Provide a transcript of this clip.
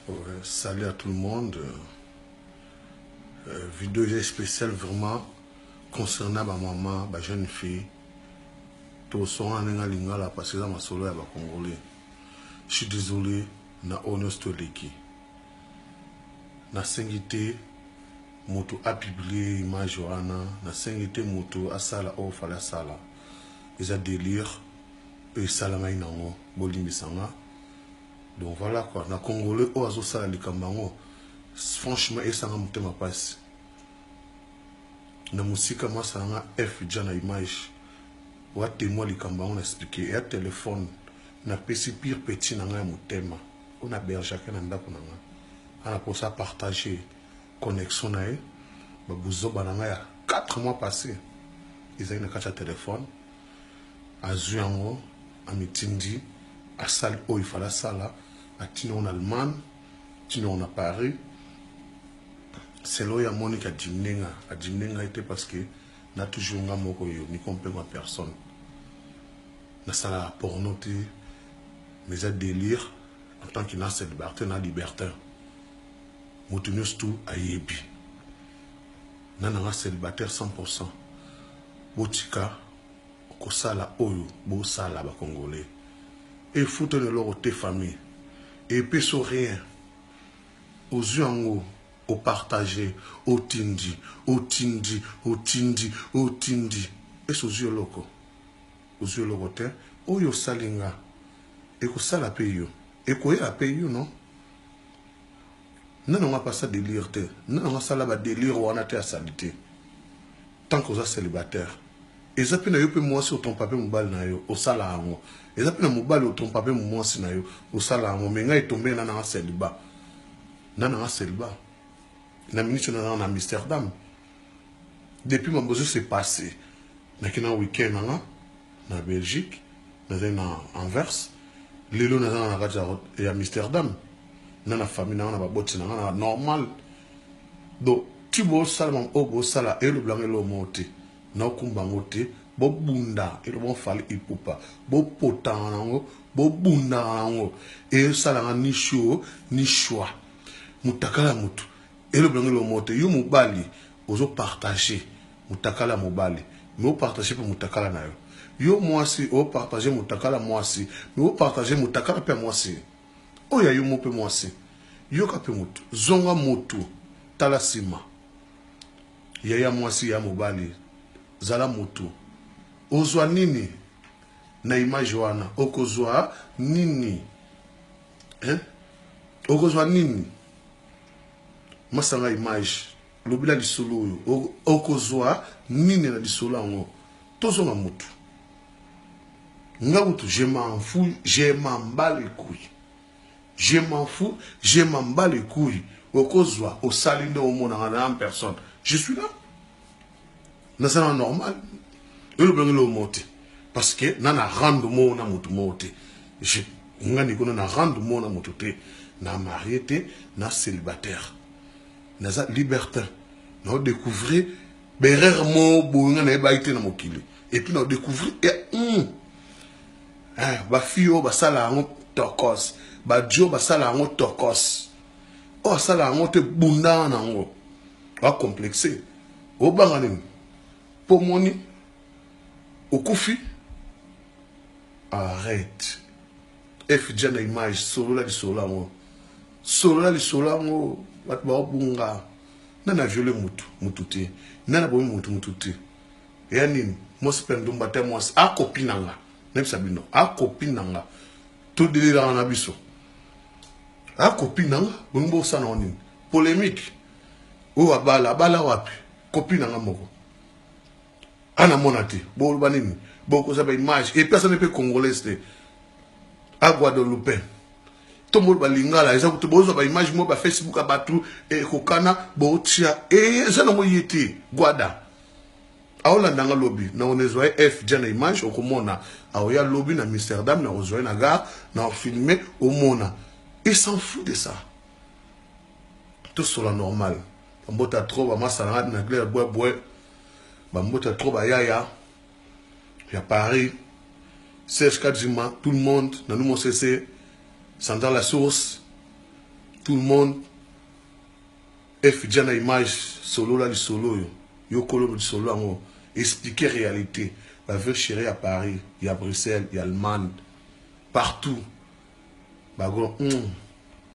Ouais, salut à tout le monde. Vidéo spéciale vraiment concernant ma maman, ma jeune fille. Tout son en lingala parce que ma solo est congolais. Je suis désolé, na honest leki. Na singité, moto a publié image wana, na singité moto a sala o fala sala. Ils a délire et salama inango bolimisanga. Donc voilà quoi, na congolais o azo sala likambango. Franchement, et ça m'a passe. Na musika moi ça nga F jana image. Wa témoin likamba on a expliqué et téléphone na pesi pire petit na nga mutema. On a berjaka na ndako na nga. Ana pour ça partager connexion na e. Ba buzo bananga ya 4 mois passés. Ils ont une carte téléphone. Azu yango a mitindi a salle o il fallait sala a tino en Allemagne, tino en Paris. C'est là où Monique a dimnenga était parce que n'a toujours nga moko yo ni compagnie personne. Na sala pornoté mais a délire en tant qu'il a cette liberté na libertin. Motunus tout a yebi. Na nga célibataire 100%. Botika ko sala oyo bo sala ba congolais. Et foutre de leur te famille. Et puis sur rien. Aux yeux en haut. Au partager, au tindi, au tindi, au tindi, au tindi. Et sous yeux locaux. Aux yeux locaux, où yo salinga. Et que ça la paye yo. Et quoi la paye yo, non? Non, on n'a pas ça délire. Non, on a ça là-bas délire ou on a été à salité. Tant qu'on est célibataire. Et ça peut être moi sur ton papier mobile na yo, au salarango. Et ça peut être mobile ou ton papier moi si na yo, au salarango. Mais est tombé dans un célibat. Dans un célibat. La ministre en Amsterdam. Depuis mon besoin s'est passé. Dans un week-end en Belgique, dans un Anvers, les lots dans et Amsterdam. Dans la famille, dans la botte, normal. Donc, tu vois ça, au beau sala, et le blanc et le monté. N'a kumba monté, bo bunda, et le bon fall et poupa. Bo potan, bo bunda, et ça là, ni chaud, ni choix. Moutakala moutou. Et le blanc le monte, yo mobali, ozo partager, mutakala mobali, mais au partager pour mutakala na yo. Yo moi si, au partager mutakala moi si, mais au partager mutakala pe moi si. Oh ya yo mo pe moi si. Yo ka pe mutu, zonga motu, talasima. Ya moi si ya mobali, zala motu. Ozwa nini, na image wana, okozwa nini, hein? Okozwa nini. Masanga image lobila di solo yo okozwa nini na di solo ngo tozonga mutu nga mutu je m'en fous je m'en bats les couilles je m'en fous je m'en bats les couilles okozwa au salinde au monde en personne je suis là na ça normal et le blanc le monte parce que na rendre mo na mutu monte je nga ni ko na rendre mo na mutu te na marié te na célibataire. Nous avons libertin. Nous avons découvert berrer mo bonga na baité na mokili. Et puis nous avons découvert ba fio ba sala ngo tokos, ba dio ba sala ngo tokos. O sala ngo te bunda na ngo. Ba complexé. O bangani. Pomoni au koufi. Arrête. F jana image solo la di solo ngo. Solo la di solo ngo. Wat ba bunga nana violé mutu te nana bo mutu te yani mo spendum bate mo a copine nga nem sabino a copine nga to délire na biso a copine nga bongo sana oni polémique o bala wapi copine nga moko ana monate bo banini bo ko sabe image et personne ne peut congolaise a Guadeloupe. Tout le monde va lingala, ils ont besoin de l'image, moi, Facebook, abattu, et Kokana, Botia, et ça n'a pas été, Guada. Aola nanga lobby, na on est F, jana image, au Komona, Aoya lobby, na Amsterdam, na Ozoé, na gare, na filmé, au Mona. Ils s'en foutent de ça. Tout sur la normale. Bambota trop, Bamasalade, na glaire, bois, Bambota trop, Yaya, il y a Paris, Serge Kadzima, tout le monde, na nous, mon CC, sans dans la source, tout le monde efidjana image solo là, le solo yo kolo le solo ango expliquer réalité. La veuve chérie à Paris, il y a Bruxelles, il y a Allemagne, partout. Bah,